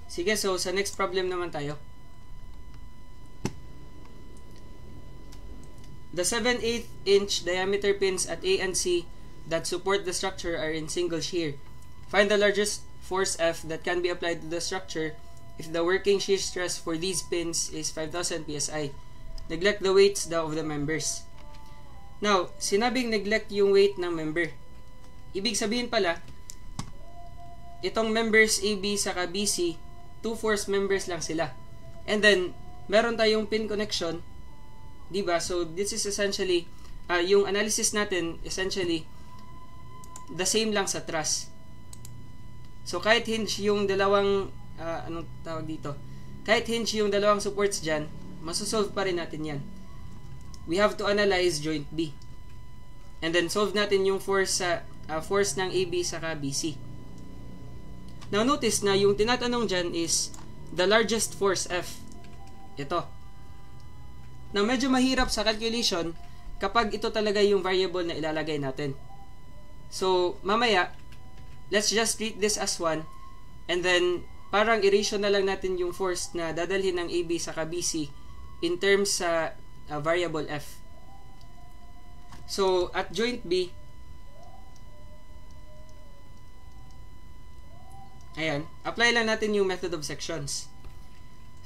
Sige, so sa next problem naman tayo. The 7/8 inch diameter pins at A and C that support the structure are in single shear. Find the largest force F that can be applied to the structure if the working shear stress for these pins is 5,000 psi. Neglect the weights daw of the members. Now, sinabing neglect yung weight ng member. Ibig sabihin pala, itong members AB saka BC, 2 force members lang sila. And then, meron tayong pin connection, diba? So, this is essentially, yung analysis natin, essentially, the same lang sa truss. So, kahit hinge yung dalawang, anong tawag dito? Kahit hinge yung dalawang supports dyan, masosolve pa rin natin yan. We have to analyze joint B. And then, solve natin yung force sa force ng AB saka BC. Now, notice na yung tinatanong dyan is the largest force F. Ito. Now, medyo mahirap sa calculation kapag ito talaga yung variable na ilalagay natin. So, mamaya, let's just treat this as 1 and then parang i-ratio na lang natin yung force na dadalhin ng AB sa BC in terms sa variable F. So, at joint B, ayan, apply lang natin yung method of sections.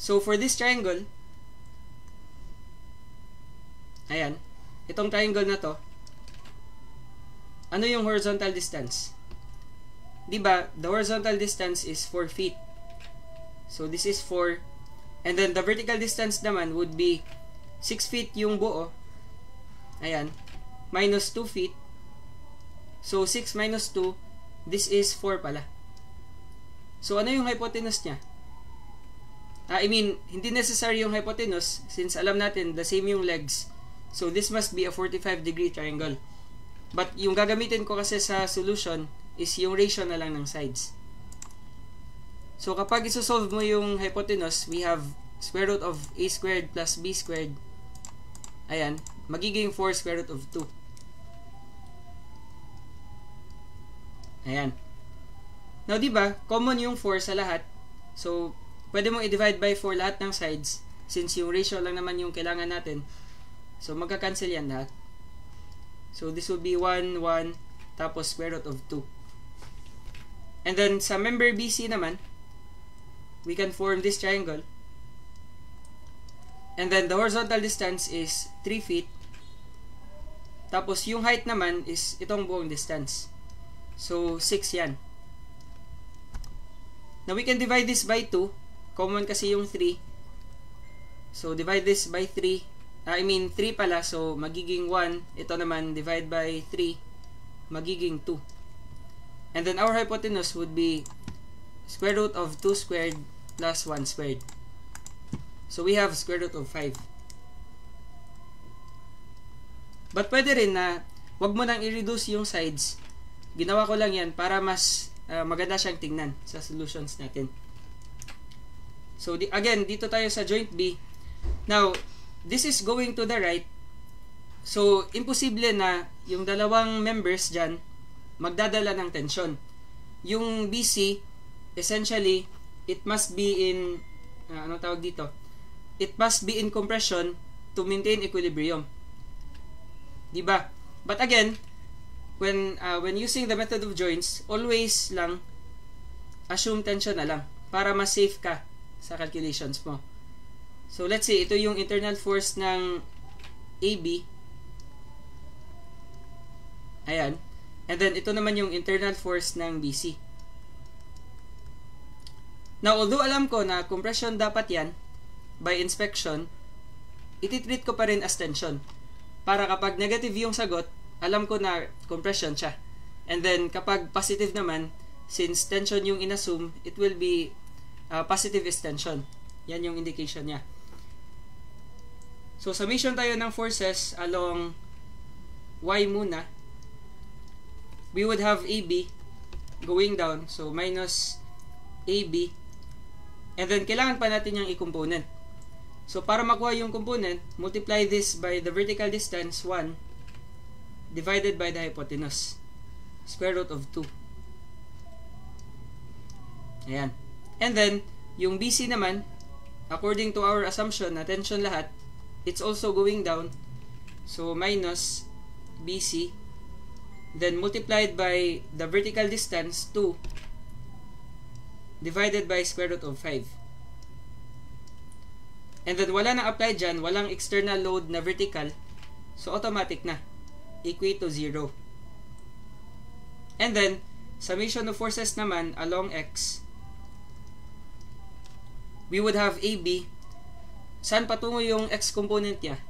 So, for this triangle, ayan, itong triangle na to, ano yung horizontal distance? Diba, the horizontal distance is 4 feet. So, this is 4. And then, the vertical distance naman would be 6 feet yung buo. Ayan. Minus 2 feet. So, 6 minus 2, this is 4 pala. So, ano yung hypotenuse niya? I mean, hindi necessary yung hypotenuse since alam natin, the same yung legs. So, this must be a 45-degree triangle. But, yung gagamitin ko kasi sa solution is yung ratio na lang ng sides. So, kapag isosolve mo yung hypotenuse, we have square root of a squared plus b squared. Ayan, magiging 4 square root of 2. Ayan. Now, diba, common yung 4 sa lahat. So, pwede mong i-divide by 4 lahat ng sides since yung ratio lang naman yung kailangan natin. So, magka-cancel yan lahat. So, this will be 1, 1, tapos square root of 2. And then, sa member BC naman, we can form this triangle. And then, the horizontal distance is 3 feet. Tapos, yung height naman is itong buong distance. So, 6 yan. Now, we can divide this by 2. Common kasi yung 3. So, divide this by 3. 3 pala. So, magiging 1. Ito naman, divide by 3. Magiging 2. And then, our hypotenuse would be square root of 2 squared plus 1 squared. So, we have square root of 5. But, pwede rin na wag mo nang i-reduce yung sides. Ginawa ko lang yan para mas maganda siyang tingnan sa solutions natin. So, again, dito tayo sa joint B. Now, this is going to the right. So, imposible na yung dalawang members dyan magdadala ng tension. Yung BC, essentially, it must be in, anong tawag dito? It must be in compression to maintain equilibrium. Diba? But again, when using the method of joints, always lang assume tension na lang para mas safe ka sa calculations mo. So, let's say, ito yung internal force ng AB. Ayan. And then, ito naman yung internal force ng BC. Now, although alam ko na compression dapat yan, by inspection, ititreat ko pa rin as tension. Para kapag negative yung sagot, alam ko na compression siya. And then, kapag positive naman, since tension yung inassume, it will be positive is tension. Yan yung indication niya. So, summation tayo ng forces along Y muna. We would have AB going down. So, minus AB. And then, kailangan pa natin yung i-component. So, para makuha yung component, multiply this by the vertical distance, 1, divided by the hypotenuse. Square root of 2. Ayan. And then, Yung BC naman, according to our assumption na tension lahat, it's also going down. So, minus BC, then multiplied by the vertical distance 2 divided by square root of 5. And then, wala nang apply dyan, walang external load na vertical. So, automatic na. Equate to 0. And then, summation of forces naman along X, we would have AB. Saan patungo yung X component niya?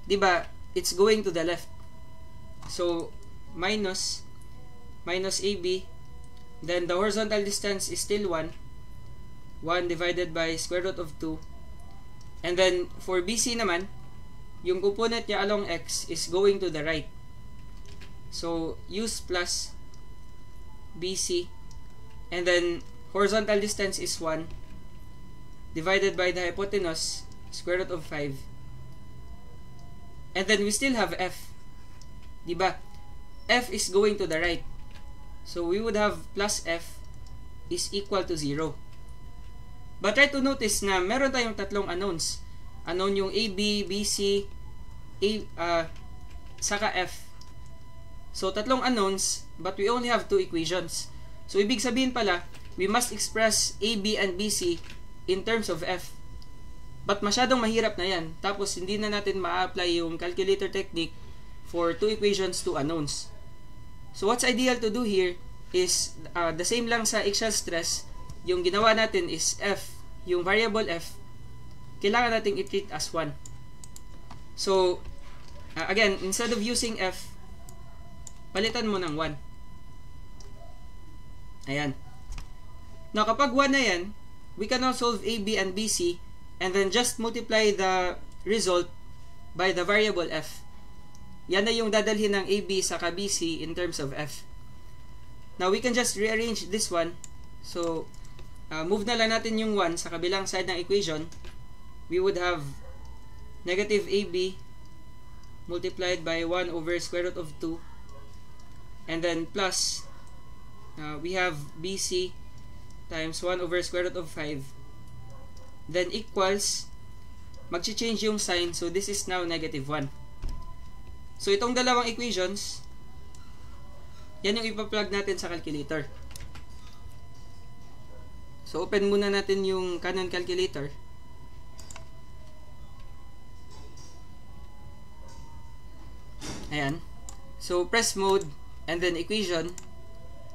Diba, it's going to the left. So, minus AB, then the horizontal distance is still 1. 1 divided by square root of 2. And then, for BC naman, yung component niya along X is going to the right. So, use plus BC. And then, horizontal distance is 1 divided by the hypotenuse, square root of 5. And then, we still have F. Diba? F is going to the right. So, we would have plus F is equal to 0. But try to notice na meron tayong tatlong unknowns. Unknown yung AB, BC, saka F. So, tatlong unknowns, but we only have two equations. So, ibig sabihin pala, we must express AB and BC in terms of F. But masyadong mahirap na yan. Tapos, hindi na natin ma-apply yung calculator technique for two equations, two unknowns. So, what's ideal to do here is the same lang sa axial stress. Yung ginawa natin is F, yung variable F, kailangan natin i-treat as 1. So, again, instead of using F, palitan mo ng 1. Ayan. Now, kapag 1 na yan, we can now solve AB and BC and then just multiply the result by the variable F. Yan na yung dadalhin ng AB sa BC in terms of F. Now, we can just rearrange this one. So, move na lang natin yung 1 sa kabilang side ng equation. We would have negative AB multiplied by 1 over square root of 2. And then plus, we have BC times 1 over square root of 5. Then equals, mag-change yung sign. So, this is now negative 1. So, itong dalawang equations, yan yung ipa-plug natin sa calculator. So, open muna natin yung Canon calculator. Ayan. So, press mode, and then equation,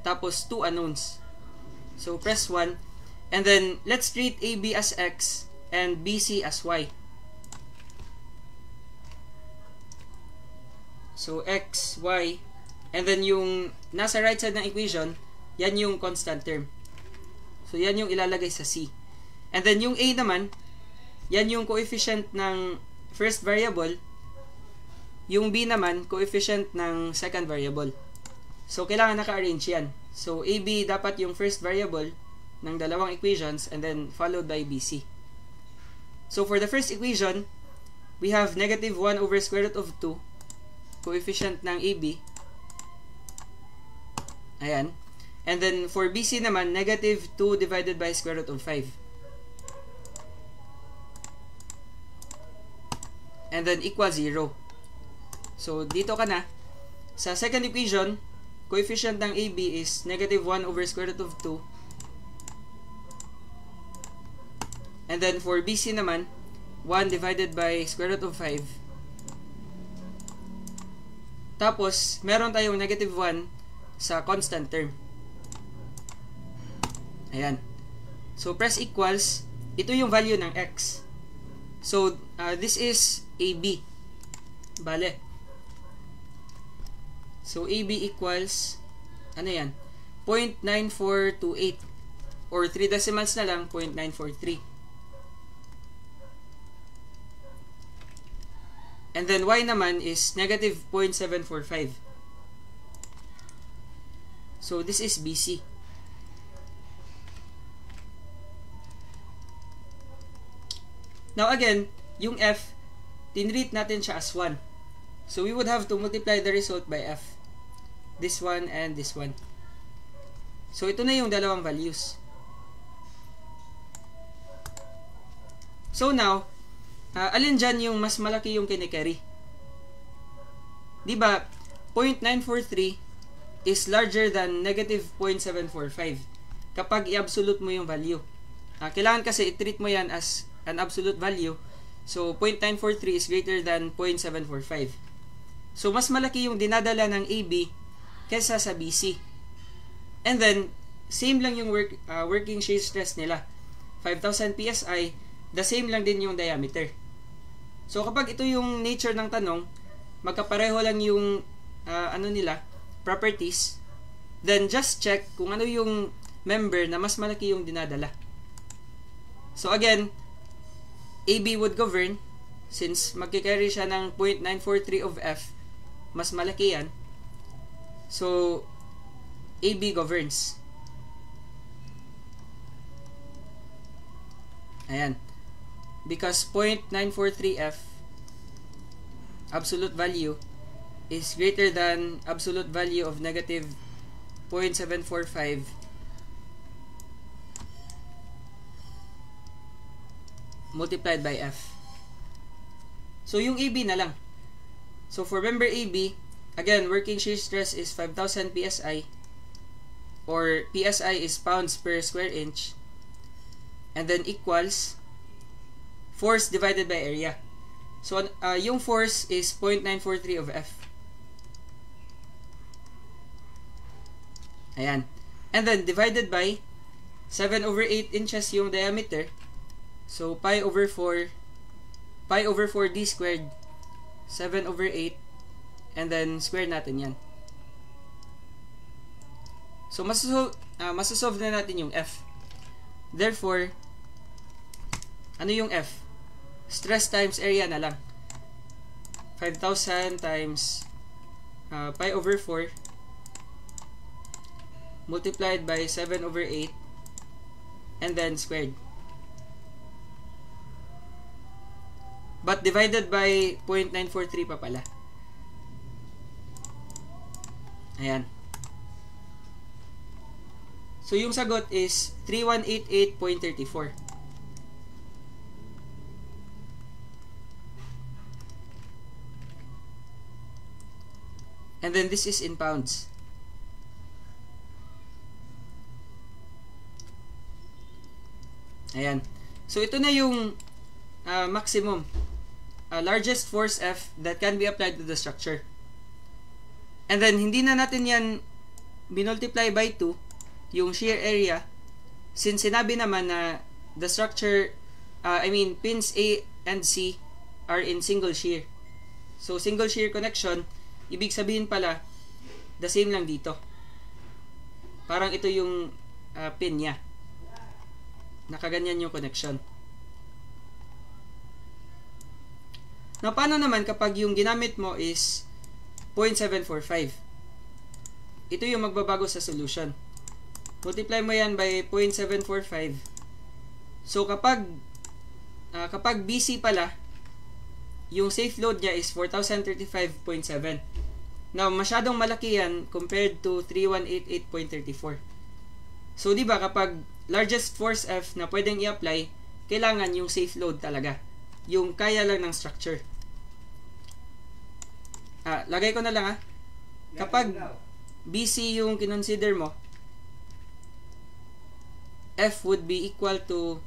tapos two unknowns. So, press 1, and then, let's treat AB as X, and BC as Y. So, X, Y, and then yung nasa right side ng equation, yan yung constant term. So, yan yung ilalagay sa C. And then, yung A naman, yan yung coefficient ng first variable. Yung B naman, coefficient ng second variable. So, kailangan naka-arrange yan. So, AB dapat yung first variable ng dalawang equations and then followed by BC. So, for the first equation, we have negative 1 over square root of 2, coefficient ng AB. Ayan. And then, for BC naman, negative 2 divided by square root of 5. And then, equal 0. So, dito ka na. Sa second equation, coefficient ng AB is negative 1 over square root of 2. And then, for BC naman, 1 divided by square root of 5. Tapos, meron tayong negative 1 sa constant term. Ayan. So, press equals. Ito yung value ng X. So, this is AB. Bale. So, AB equals, ano yan? 0.9428. Or 3 decimals na lang, 0.943. And then, Y naman is negative 0.745. So, this is BC. Now, again, yung F, tinreat natin siya as 1. So, we would have to multiply the result by F. This one and this one. So, ito na yung dalawang values. So now, alin dyan yung mas malaki yung kinikerry? Diba, 0.943 is larger than negative 0.745 kapag i-absolute mo yung value. Kailangan kasi i-treat mo yan as an absolute value. So, 0.943 is greater than 0.745. So, mas malaki yung dinadala ng AB kesa sa BC. And then, same lang yung working shear stress nila. 5,000 PSI, the same lang din yung diameter. So, kapag ito yung nature ng tanong, magkapareho lang yung properties, then just check kung ano yung member na mas malaki yung dinadala. So, again, AB would govern since magkikarry siya ng 0.943 of F, mas malaki yan. So, AB governs. Ayan. Because 0.943F absolute value is greater than absolute value of negative 0.745 multiplied by F. So, yung AB na lang. So, for member AB, again, working shear stress is 5,000 PSI, or PSI is pounds per square inch, and then equals force divided by area. So, yung force is 0.943 of F. Ayan. And then, divided by 7 over 8 inches yung diameter. So, pi over 4 d squared, 7 over 8, and then square natin yan. So, masasolve na natin yung F. Therefore, ano yung F? Stress times area na lang. 5,000 times pi over 4 multiplied by 7 over 8 and then squared. But divided by 0.943 pa pala. Ayan. So, yung sagot is 3188.34. And then this is in pounds. Ayan. So, ito na yung maximum, largest force F that can be applied to the structure. And then, hindi na natin yan binultiply by 2, yung shear area, since sinabi naman na the structure, pins A and C are in single shear. So, single shear connection, ibig sabihin pala, the same lang dito. Parang ito yung pin niya. Nakaganyan yung connection. Now, paano naman kapag yung ginamit mo is 0.745? Ito yung magbabago sa solution. Multiply mo yan by 0.745. So, kapag BC pala, yung safe load niya is 4,035.7. Now, masyadong malaki yan compared to 3188.34. So, di ba kapag largest force F na pwedeng i-apply, kailangan yung safe load talaga. Yung kaya lang ng structure. Lagay ko na lang Kapag BC yung kinonsider mo, F would be equal to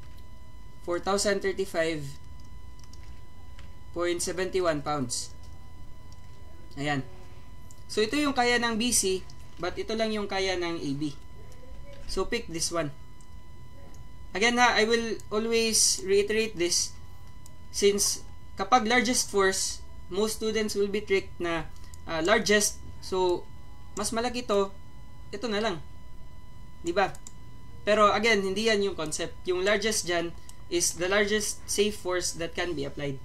4,035.71 pounds. Ayan. So, ito yung kaya ng BC, but ito lang yung kaya ng AB. So, pick this one. Again I will always reiterate this, since kapag largest force, most students will be tricked na largest, so, mas malaki ito na lang. Diba? Pero again, hindi yan yung concept. Yung largest dyan is the largest safe force that can be applied.